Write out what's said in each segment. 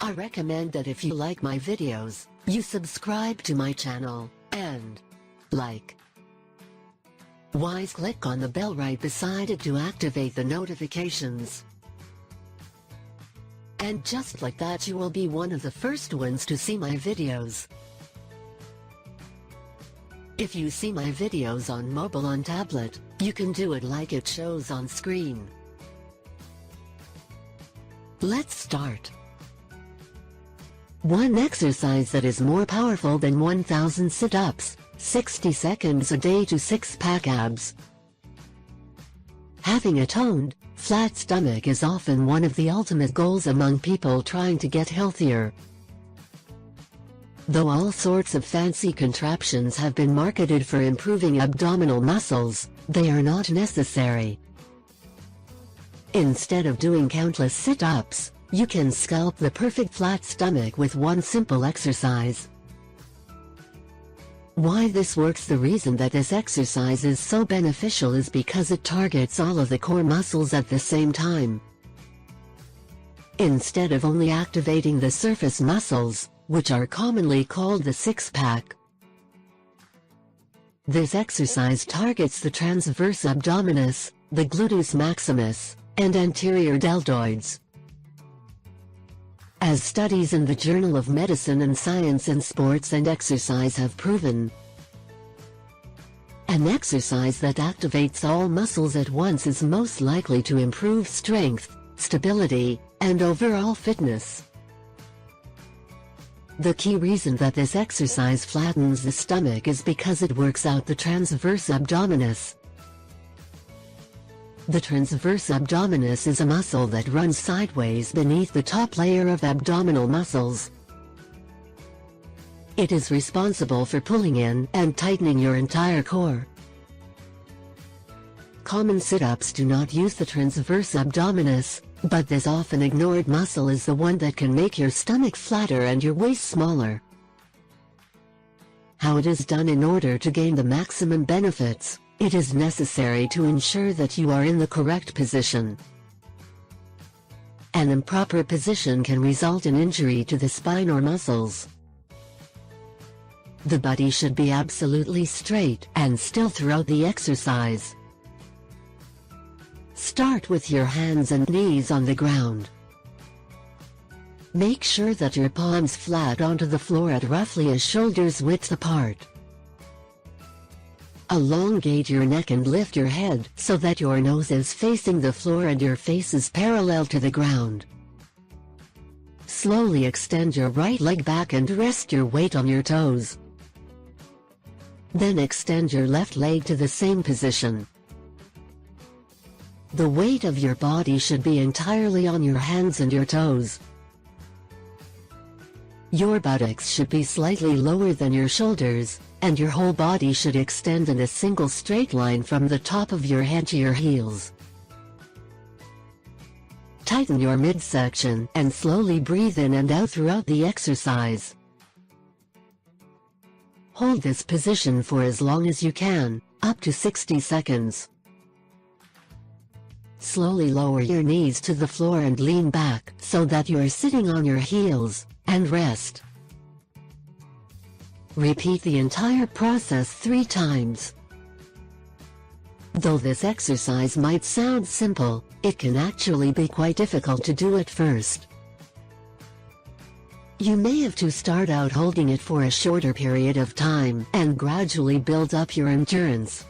I recommend that if you like my videos, you subscribe to my channel, and like. Wise, click on the bell right beside it to activate the notifications. And just like that, you will be one of the first ones to see my videos. If you see my videos on mobile on tablet, you can do it like it shows on screen. Let's start. One exercise that is more powerful than 1,000 sit-ups, 60 seconds a day to six-pack abs. Having a toned, flat stomach is often one of the ultimate goals among people trying to get healthier. Though all sorts of fancy contraptions have been marketed for improving abdominal muscles, they are not necessary. Instead of doing countless sit-ups, you can sculpt the perfect flat stomach with one simple exercise. Why this works? The reason that this exercise is so beneficial is because it targets all of the core muscles at the same time. Instead of only activating the surface muscles, which are commonly called the six-pack, this exercise targets the transverse abdominis, the gluteus maximus, and anterior deltoids. As studies in the Journal of Medicine and Science in Sports and Exercise have proven, an exercise that activates all muscles at once is most likely to improve strength, stability, and overall fitness. The key reason that this exercise flattens the stomach is because it works out the transverse abdominis. The transverse abdominis is a muscle that runs sideways beneath the top layer of abdominal muscles. It is responsible for pulling in and tightening your entire core. Common sit-ups do not use the transverse abdominis, but this often ignored muscle is the one that can make your stomach flatter and your waist smaller. How it is done? In order to gain the maximum benefits, it is necessary to ensure that you are in the correct position. An improper position can result in injury to the spine or muscles. The body should be absolutely straight and still throughout the exercise. Start with your hands and knees on the ground. Make sure that your palms flat onto the floor at roughly a shoulder's width apart. Elongate your neck and lift your head so that your nose is facing the floor and your face is parallel to the ground. Slowly extend your right leg back and rest your weight on your toes. Then extend your left leg to the same position. The weight of your body should be entirely on your hands and your toes. Your buttocks should be slightly lower than your shoulders, and your whole body should extend in a single straight line from the top of your head to your heels. Tighten your midsection and slowly breathe in and out throughout the exercise. Hold this position for as long as you can, up to 60 seconds. Slowly lower your knees to the floor and lean back so that you are sitting on your heels, and rest. Repeat the entire process 3 times. Though this exercise might sound simple, it can actually be quite difficult to do at first. You may have to start out holding it for a shorter period of time and gradually build up your endurance.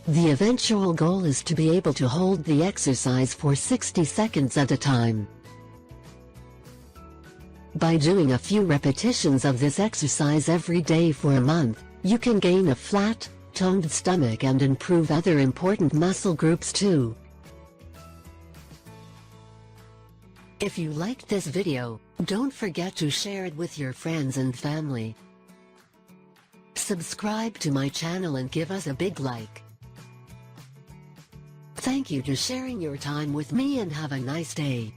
The eventual goal is to be able to hold the exercise for 60 seconds at a time. By doing a few repetitions of this exercise every day for a month, you can gain a flat, toned stomach and improve other important muscle groups too. If you liked this video, don't forget to share it with your friends and family. Subscribe to my channel and give us a big like. Thank you for sharing your time with me and have a nice day.